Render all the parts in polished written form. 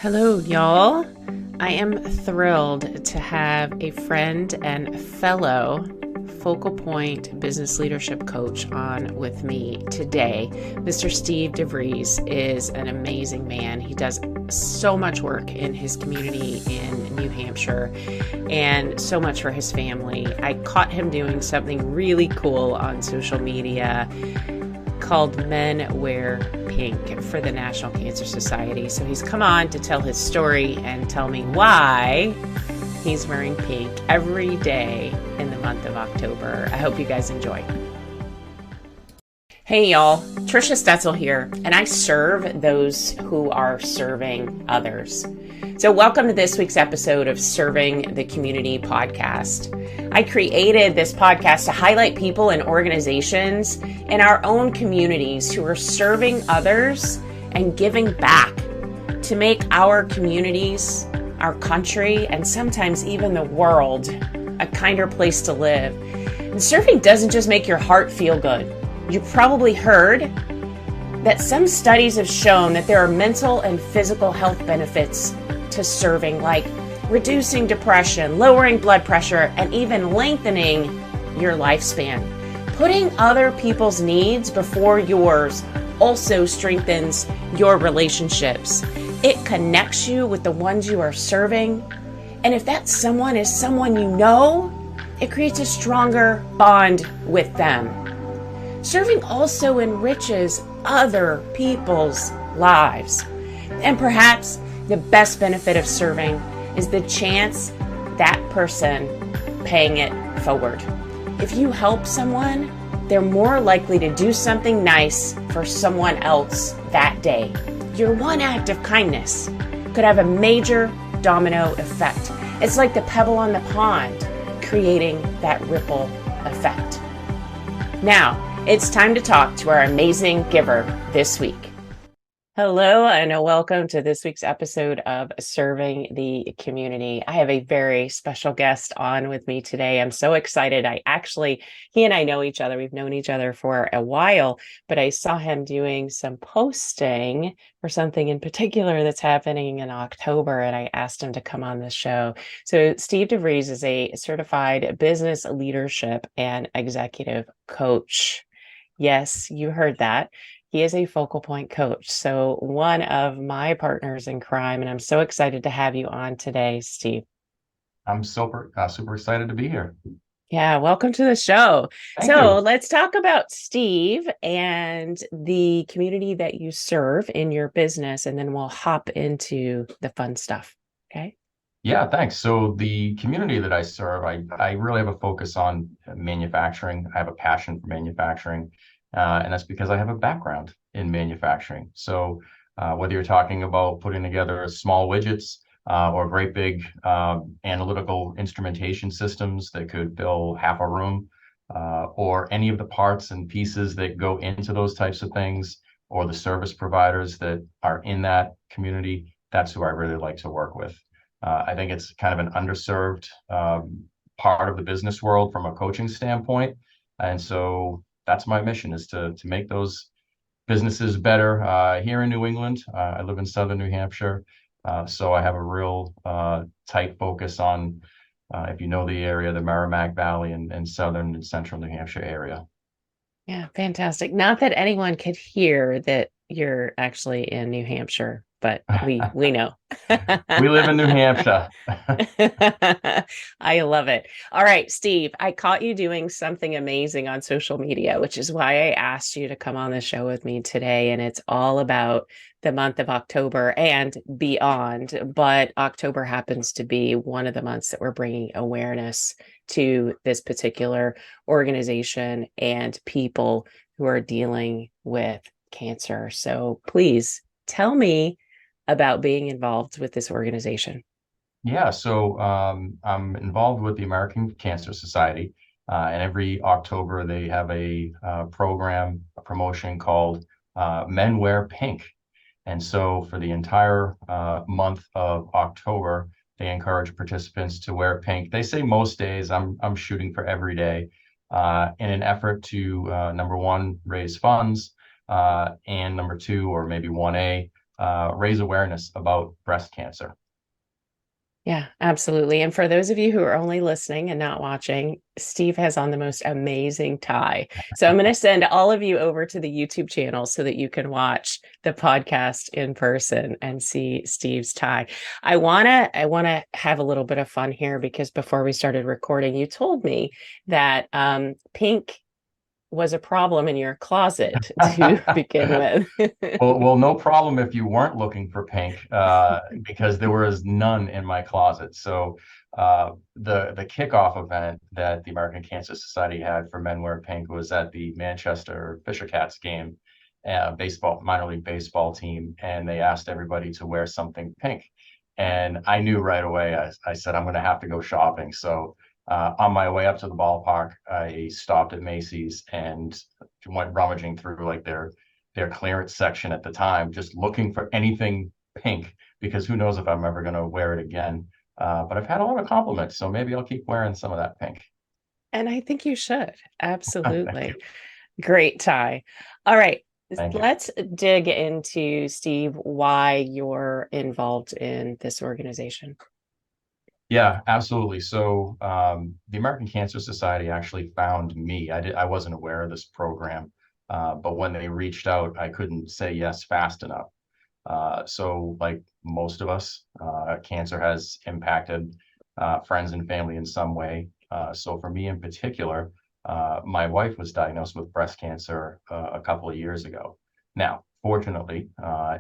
Hello, y'all. I am thrilled to have a friend and fellow FocalPoint Business Leadership Coach on with me today. Mr. Steve DeVries is an amazing man. He does so much work in his community in New Hampshire and so much for his family. I caught him doing something really cool on social media called Men Wear Pink for the National Cancer Society. So he's come on to tell his story and tell me why he's wearing pink every day in the month of October. I hope you guys enjoy. Hey y'all, Trisha Stetzel here, and I serve those who are serving others. So welcome to this week's episode of Serving the Community podcast. I created this podcast to highlight people and organizations in our own communities who are serving others and giving back to make our communities, our country, and sometimes even the world a kinder place to live. And serving doesn't just make your heart feel good. You've probably heard that some studies have shown that there are mental and physical health benefits to serving, like reducing depression, lowering blood pressure, and even lengthening your lifespan. Putting other people's needs before yours also strengthens your relationships. It connects you with the ones you are serving. And if that someone is someone you know, it creates a stronger bond with them. Serving also enriches other people's lives. And perhaps the best benefit of serving is the chance that person paying it forward. If you help someone, they're more likely to do something nice for someone else that day. Your one act of kindness could have a major domino effect. It's like the pebble on the pond, creating that ripple effect. Now, it's time to talk to our amazing giver this week. Hello, and welcome to this week's episode of Serving the Community. I have a very special guest on with me today. I'm so excited. He and I know each other. We've known each other for a while, but I saw him doing some posting for something in particular that's happening in October, and I asked him to come on the show. So Steve DeVries is a certified business leadership and executive coach. Yes, you heard that. He is a FocalPoint coach, so one of my partners in crime, and I'm so excited to have you on today, Steve. I'm super excited to be here. Yeah, welcome to the show. Thank you. Let's talk about Steve and the community that you serve in your business, and then we'll hop into the fun stuff. Okay? Yeah, thanks. So the community that I serve, I really have a focus on manufacturing. I have a passion for manufacturing, and that's because I have a background in manufacturing. So whether you're talking about putting together small widgets or great big analytical instrumentation systems that could fill half a room, or any of the parts and pieces that go into those types of things, or the service providers that are in that community, that's who I really like to work with. I think it's kind of an underserved part of the business world from a coaching standpoint. And so that's my mission, is to make those businesses better here in New England. I live in Southern New Hampshire. So I have a real tight focus on, if you know the area, the Merrimack Valley and Southern and Central New Hampshire area. Yeah, fantastic. Not that anyone could hear that you're actually in New Hampshire, but we know. We live in New Hampshire. I love it. All right, Steve, I caught you doing something amazing on social media, which is why I asked you to come on the show with me today. And it's all about the month of October and beyond. But October happens to be one of the months that we're bringing awareness to this particular organization and people who are dealing with cancer. So please tell me about being involved with this organization. Yeah, so I'm involved with the American Cancer Society, and every October they have a program, a promotion called Men Wear Pink. And so for the entire month of October, they encourage participants to wear pink. They say most days. I'm shooting for every day, in an effort to number one, raise funds, and number two, or maybe 1A, raise awareness about breast cancer. Yeah, absolutely. And for those of you who are only listening and not watching, Steve has on the most amazing tie. So I'm going to send all of you over to the YouTube channel so that you can watch the podcast in person and see Steve's tie. I want to have a little bit of fun here because before we started recording, you told me that pink was a problem in your closet to begin with. Well, no problem if you weren't looking for pink, because there was none in my closet. So the kickoff event that the American Cancer Society had for Men Wear Pink was at the Manchester Fisher Cats game, baseball, minor league baseball team, and they asked everybody to wear something pink. And I knew right away, I said, I'm going to have to go shopping. So on my way up to the ballpark, I stopped at Macy's and went rummaging through like their clearance section at the time, just looking for anything pink, because who knows if I'm ever going to wear it again. But I've had a lot of compliments, so maybe I'll keep wearing some of that pink. And I think you should. Thank Absolutely. you. Great tie. All right. Thank you. Let's dig into, Steve, why you're involved in this organization. Yeah, absolutely. So the American Cancer Society actually found me. I wasn't aware of this program, but when they reached out, I couldn't say yes fast enough. So, like most of us, cancer has impacted friends and family in some way. So, for me in particular, my wife was diagnosed with breast cancer a couple of years ago. Now, fortunately,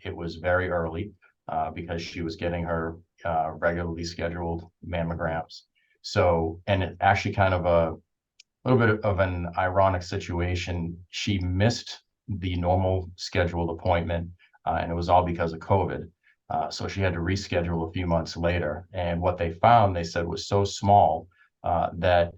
it was very early because she was getting her regularly scheduled mammograms. So, and it actually kind of a little bit of an ironic situation. She missed the normal scheduled appointment, and it was all because of COVID. So she had to reschedule a few months later. And what they found, they said, was so small that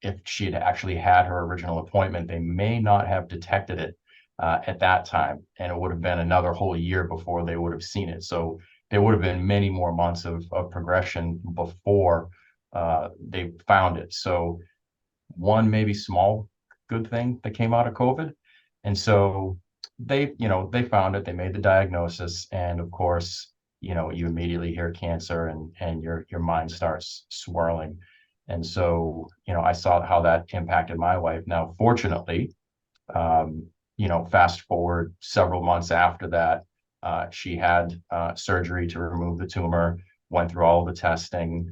if she had actually had her original appointment, they may not have detected it at that time. And it would have been another whole year before they would have seen it. So there would have been many more months of progression before they found it. So one maybe small good thing that came out of COVID. And so they found it, they made the diagnosis, and of course, you immediately hear cancer and your mind starts swirling. And so, I saw how that impacted my wife. Now, fortunately, fast forward several months after that, she had surgery to remove the tumor, went through all the testing,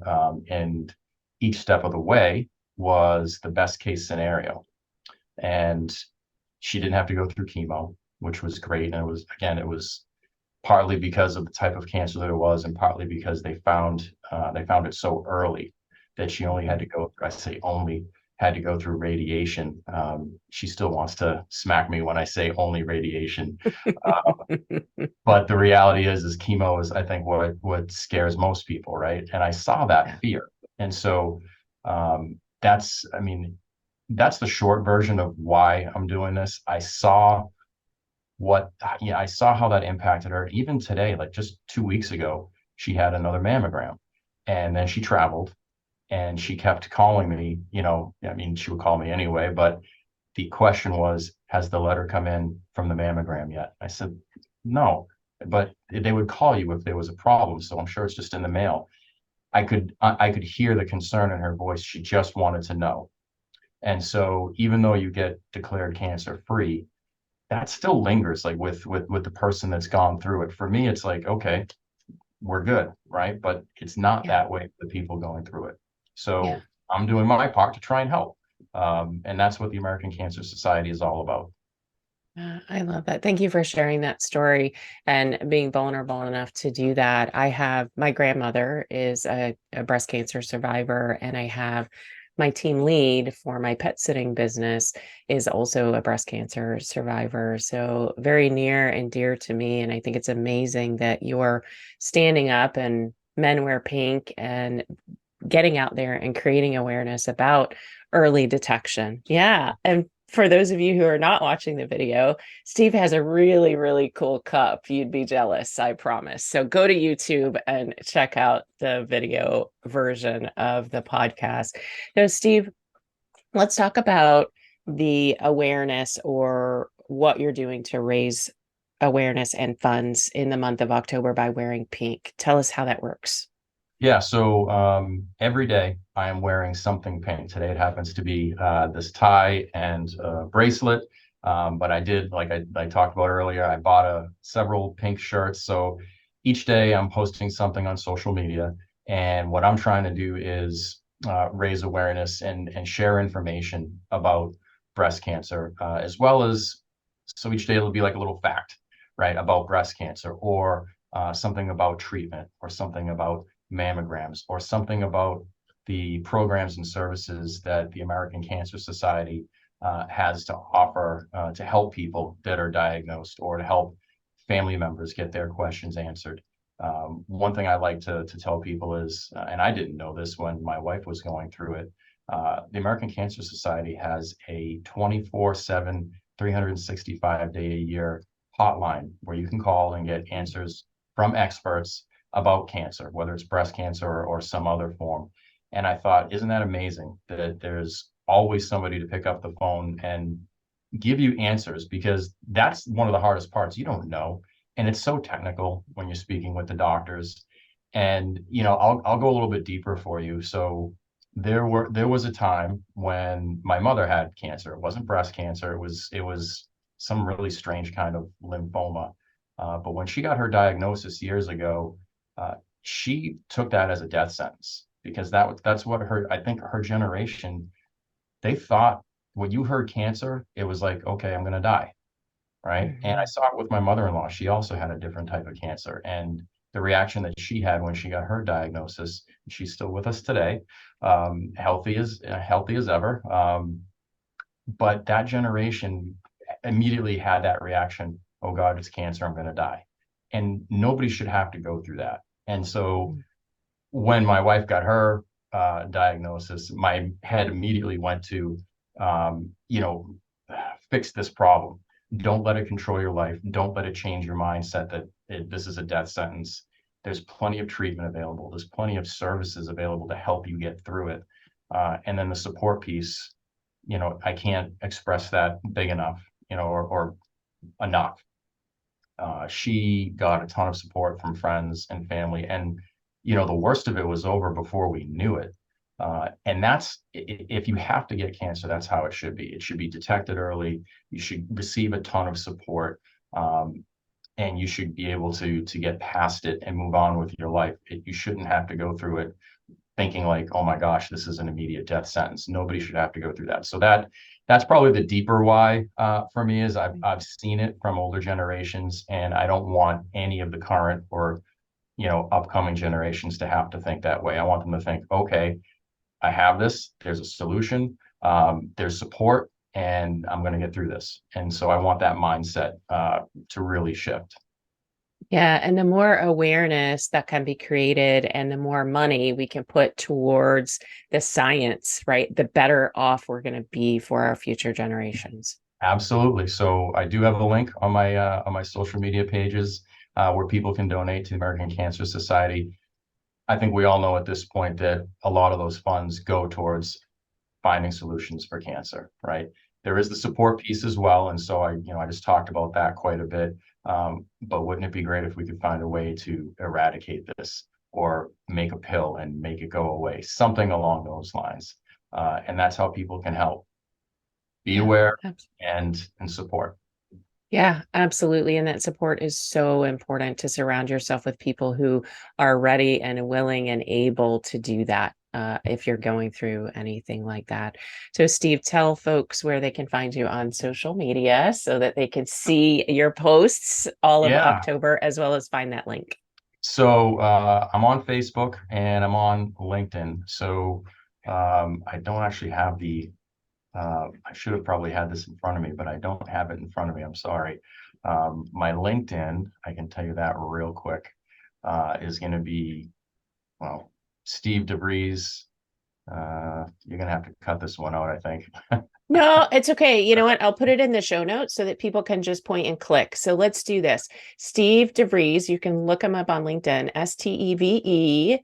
and each step of the way was the best case scenario. And she didn't have to go through chemo, which was great. And it was partly because of the type of cancer that it was, and partly because they found it so early that she only had to go. I say only had to go through radiation. She still wants to smack me when I say only radiation. But the reality is chemo is, I think, what scares most people, right? And I saw that fear. And so I mean, that's the short version of why I'm doing this. I saw how that impacted her. Even today, like just 2 weeks ago, she had another mammogram, and then she traveled, and she kept calling me. I mean, she would call me anyway, but the question was, has the letter come in from the mammogram yet? I said, no, but they would call you if there was a problem. So I'm sure it's just in the mail. I could hear the concern in her voice. She just wanted to know. And so even though you get declared cancer free, that still lingers, like with the person that's gone through it. For me, it's like, okay, we're good, right? But it's not Yeah. that way for the people going through it. Yeah. So I'm doing my part to try and help. And that's what the American Cancer Society is all about. I love that. Thank you for sharing that story and being vulnerable enough to do that. My grandmother is a breast cancer survivor, and I have my team lead for my pet sitting business is also a breast cancer survivor. So very near and dear to me. And I think it's amazing that you're standing up and Men Wear Pink and getting out there and creating awareness about early detection. Yeah. And for those of you who are not watching the video, Steve has a really, really cool cup. You'd be jealous, I promise. So go to YouTube and check out the video version of the podcast. Now, Steve, let's talk about the awareness or what you're doing to raise awareness and funds in the month of October by wearing pink. Tell us how that works. Yeah, so every day I am wearing something pink. Today it happens to be this tie and bracelet. But I did, like I talked about earlier, I bought several pink shirts. So each day I'm posting something on social media. And what I'm trying to do is raise awareness and share information about breast cancer, as well as, so each day it'll be like a little fact, right, about breast cancer, or something about treatment, or something about mammograms, or something about the programs and services that the American Cancer Society has to offer to help people that are diagnosed, or to help family members get their questions answered. One thing I like to tell people is, and I didn't know this when my wife was going through it, the American Cancer Society has a 24/7, 365-day-a-year hotline where you can call and get answers from experts about cancer, whether it's breast cancer or some other form. And I thought, isn't that amazing that there's always somebody to pick up the phone and give you answers, because that's one of the hardest parts. You don't know. And it's so technical when you're speaking with the doctors. And, I'll go a little bit deeper for you. So there was a time when my mother had cancer. It wasn't breast cancer. It was some really strange kind of lymphoma. But when she got her diagnosis years ago, she took that as a death sentence, because that's what I think her generation, they thought when you heard cancer, it was like, okay, I'm going to die. Right. And I saw it with my mother-in-law. She also had a different type of cancer. And the reaction that she had when she got her diagnosis, she's still with us today, healthy as ever. But that generation immediately had that reaction. Oh God, it's cancer. I'm going to die. And nobody should have to go through that. And so when my wife got her diagnosis, my head immediately went to, fix this problem. Don't let it control your life. Don't let it change your mindset that this is a death sentence. There's plenty of treatment available. There's plenty of services available to help you get through it. And then the support piece, I can't express that big enough, or enough. She got a ton of support from friends and family, and the worst of it was over before we knew it. And that's, if you have to get cancer, that's how it should be. It should be detected early. You should receive a ton of support, and you should be able to get past it and move on with your life. You shouldn't have to go through it thinking like, oh my gosh, this is an immediate death sentence. Nobody should have to go through that. So that's probably the deeper why for me, is I've seen it from older generations, and I don't want any of the current or upcoming generations to have to think that way. I want them to think, okay, I have this, there's a solution, there's support, and I'm going to get through this. And so I want that mindset to really shift. Yeah, and the more awareness that can be created and the more money we can put towards the science, right, the better off we're going to be for our future generations. Absolutely. So I do have a link on my social media pages where people can donate to the American Cancer Society. I think we all know at this point that a lot of those funds go towards finding solutions for cancer, right? There is the support piece as well. And so I just talked about that quite a bit. But wouldn't it be great if we could find a way to eradicate this, or make a pill and make it go away, something along those lines. And that's how people can help. Be aware and support. Yeah, absolutely. And that support is so important, to surround yourself with people who are ready and willing and able to do that if you're going through anything like that. So, Steve, tell folks where they can find you on social media so that they can see your posts all of October, as well as find that link. So I'm on Facebook and I'm on LinkedIn. So I don't actually have I should have probably had this in front of me, but I don't have it in front of me. I'm sorry. My LinkedIn, I can tell you that real quick, is going to be, well, Steve DeVries. You're going to have to cut this one out, I think. No, it's okay. You know what? I'll put it in the show notes so that people can just point and click. So let's do this. Steve DeVries, you can look him up on LinkedIn, SteveDeVries.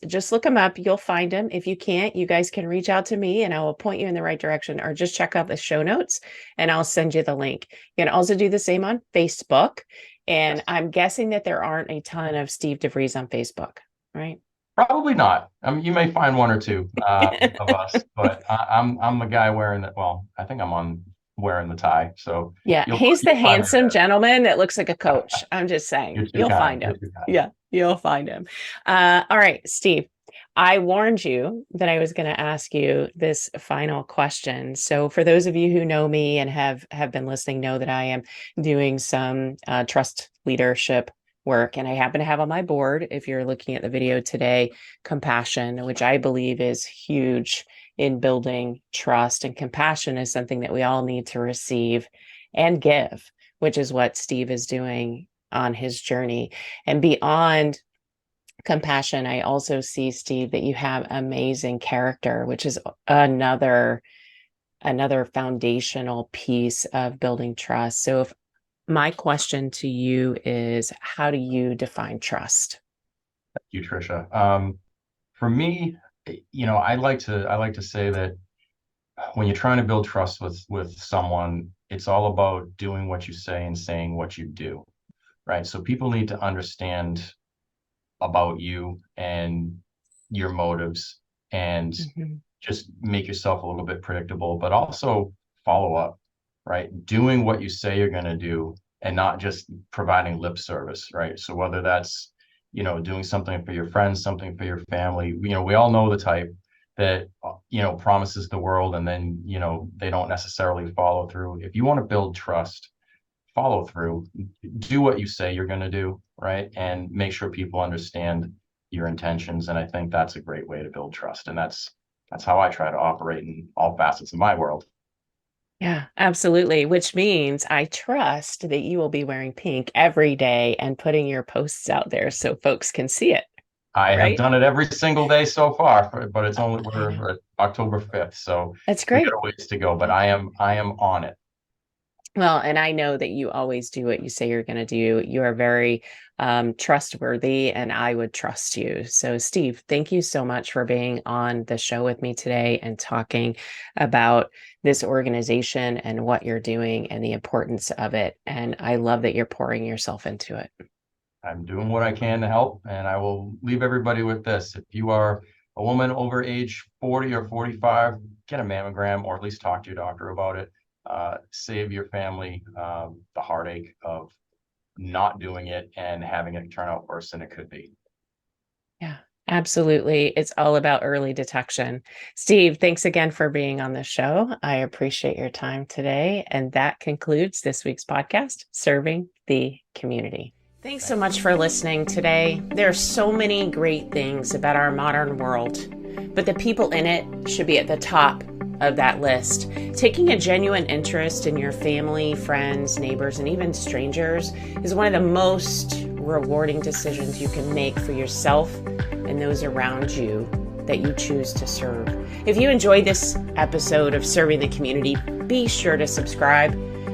Just look him up. You'll find him. If you can't, you guys can reach out to me and I will point you in the right direction, or just check out the show notes and I'll send you the link. You can also do the same on Facebook. And Yes. I'm guessing that there aren't a ton of Steve DeVries on Facebook, right? Probably not. I mean, you may find one or two of us, but I'm the guy wearing the, well, I think I'm on wearing the tie. So Yeah, you'll he's the you'll find me handsome there. gentleman that looks like a coach. I'm just saying, You're too you'll kind. find You're him. too kind. Yeah, you'll find him. All right, Steve, I warned you that I was going to ask you this final question. So for those of you who know me and have been listening, know that I am doing some trust leadership work. And I happen to have on my board, if you're looking at the video today, compassion, which I believe is huge in building trust. And compassion is something that we all need to receive and give, which is what Steve is doing on his journey. And beyond compassion, I also see, Steve, that you have amazing character, which is another foundational piece of building trust. So if my question to you is, how do you define trust? Thank you, Trisha. For me, I like to say that when you're trying to build trust with someone, it's all about doing what you say and saying what you do, right? So people need to understand about you and your motives, and Mhm. just make yourself a little bit predictable, but also follow up, right? Doing what you say you're going to do and not just providing lip service, right? So whether that's, doing something for your friends, something for your family, we all know the type that, promises the world and then, they don't necessarily follow through. If you want to build trust, follow through, do what you say you're going to do, right? And make sure people understand your intentions. And I think that's a great way to build trust. And that's how I try to operate in all facets of my world. Yeah, absolutely. Which means I trust that you will be wearing pink every day and putting your posts out there so folks can see it, I have right? done it every single day so far, but it's only I know. we're at October 5th, so That's we got great. a ways to go. But I am on it. Well, and I know that you always do what you say you're going to do. You are very trustworthy, and I would trust you. So, Steve, thank you so much for being on the show with me today and talking about this organization and what you're doing and the importance of it. And I love that you're pouring yourself into it. I'm doing what I can to help, and I will leave everybody with this. If you are a woman over age 40 or 45, get a mammogram, or at least talk to your doctor about it. Save your family the heartache of not doing it and having it turn out worse than it could be. Yeah, absolutely. It's all about early detection. Steve, thanks again for being on the show. I appreciate your time today. And that concludes this week's podcast, Serving the Community. Thanks so much for listening today. There are so many great things about our modern world, but the people in it should be at the top of that list. Taking a genuine interest in your family, friends, neighbors, and even strangers is one of the most rewarding decisions you can make for yourself and those around you that you choose to serve. If you enjoyed this episode of Serving the Community, be sure to subscribe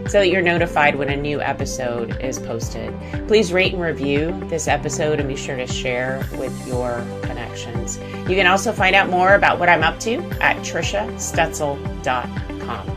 so that you're notified when a new episode is posted. Please rate and review this episode and be sure to share with your connections. You can also find out more about what I'm up to at trishastetzel.com.